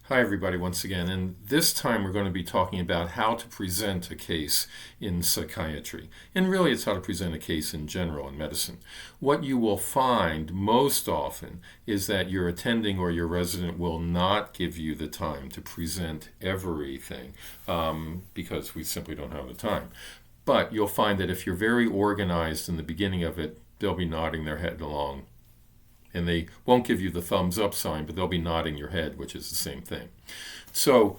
Hi, everybody, once again. And this time we're going to be talking about how to present a case in psychiatry. And really, it's how to present a case in general in medicine. What you will find most often is that your attending or your resident will not give you the time to present everything because we simply don't have the time. But you'll find that if you're very organized in the beginning of it, they'll be nodding their head along, and they won't give you the thumbs up sign, but they'll be nodding your head, which is the same thing. So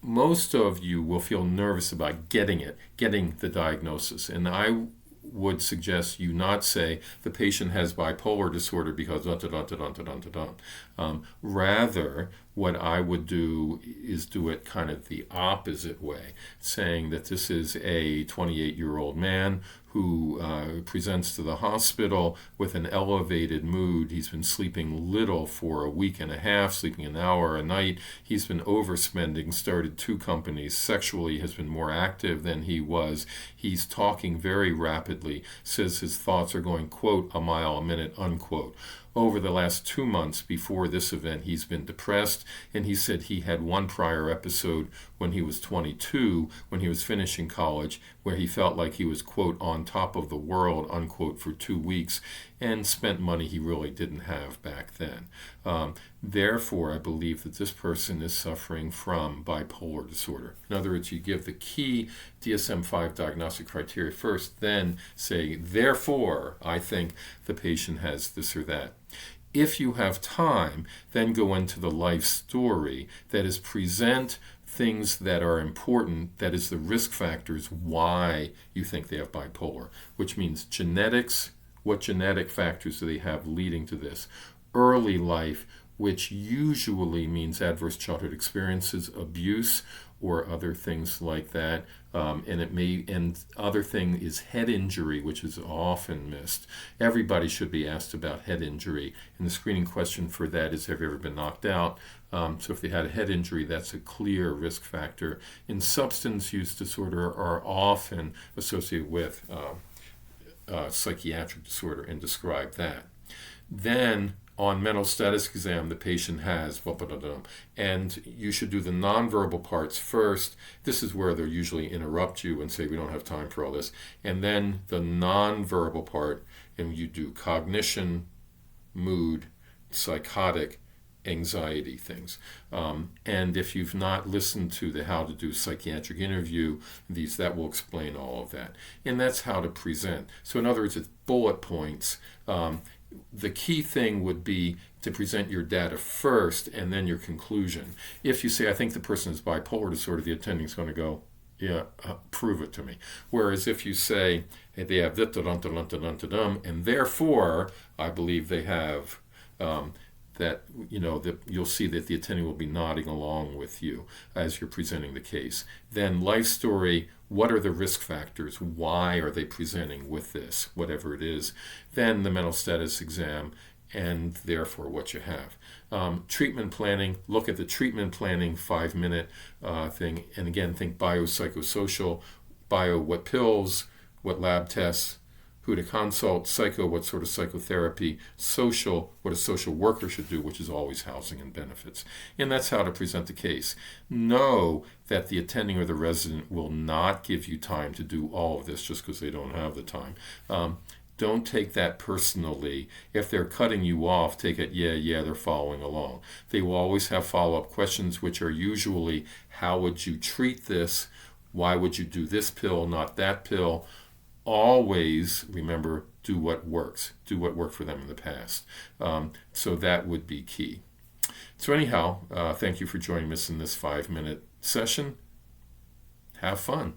most of you will feel nervous about getting the diagnosis. And I would suggest you not say the patient has bipolar disorder because dun, dun, dun, dun, dun, dun, dun, dun. Rather, what I would do is do it kind of the opposite way, saying that this is a 28-year-old man who presents to the hospital with an elevated mood. He's been sleeping little for a week and a half, sleeping an hour a night. He's been overspending, started 2 companies, sexually has been more active than he was. He's talking very rapidly, says his thoughts are going, quote, a mile a minute, unquote. Over the last 2 months before this event, he's been depressed, and he said he had one prior episode when he was 22, when he was finishing college, where he felt like he was, quote, on top of the world, unquote, for 2 weeks, and spent money he really didn't have back then. Therefore, I believe that this person is suffering from bipolar disorder. In other words, you give the key DSM-5 diagnostic criteria first, then say, therefore, I think the patient has this or that. If you have time, then go into the life story, that is, present things that are important, that is, the risk factors why you think they have bipolar, which means genetics. What genetic factors do they have leading to this? Early life, which usually means adverse childhood experiences, abuse, or other things like that. And other thing is head injury, which is often missed. Everybody should be asked about head injury, and the screening question for that is, have you ever been knocked out? So if they had a head injury, that's a clear risk factor. And substance use disorder are often associated with psychiatric disorder and describe that. Then on mental status exam, the patient has and you should do the nonverbal parts first. This is where they'll usually interrupt you and say, we don't have time for all this. And then the nonverbal part, and you do cognition, mood, psychotic, anxiety things. And if you've not listened to the how to do psychiatric interview, that will explain all of that. And that's how to present. So in other words, it's bullet points. The key thing would be to present your data first and then your conclusion. If you say, I think the person has bipolar disorder, the attending is going to go, yeah, prove it to me. Whereas if you say, hey, they have and therefore I believe they have that you'll see that the attending will be nodding along with you as you're presenting the case. Then life story, what are the risk factors? Why are they presenting with this, whatever it is? Then the mental status exam, and therefore what you have. Treatment planning, look at the treatment planning 5-minute thing, and again, think biopsychosocial, what pills, what lab tests, who to consult, psycho, what sort of psychotherapy, social, what a social worker should do, which is always housing and benefits. And that's how to present the case. Know that the attending or the resident will not give you time to do all of this just because they don't have the time. Don't take that personally. If they're cutting you off, take it, yeah, they're following along. They will always have follow-up questions, which are usually, how would you treat this? Why would you do this pill, not that pill? Always remember, do what works. Do what worked for them in the past. So that would be key. So anyhow, thank you for joining us in this 5-minute session. Have fun.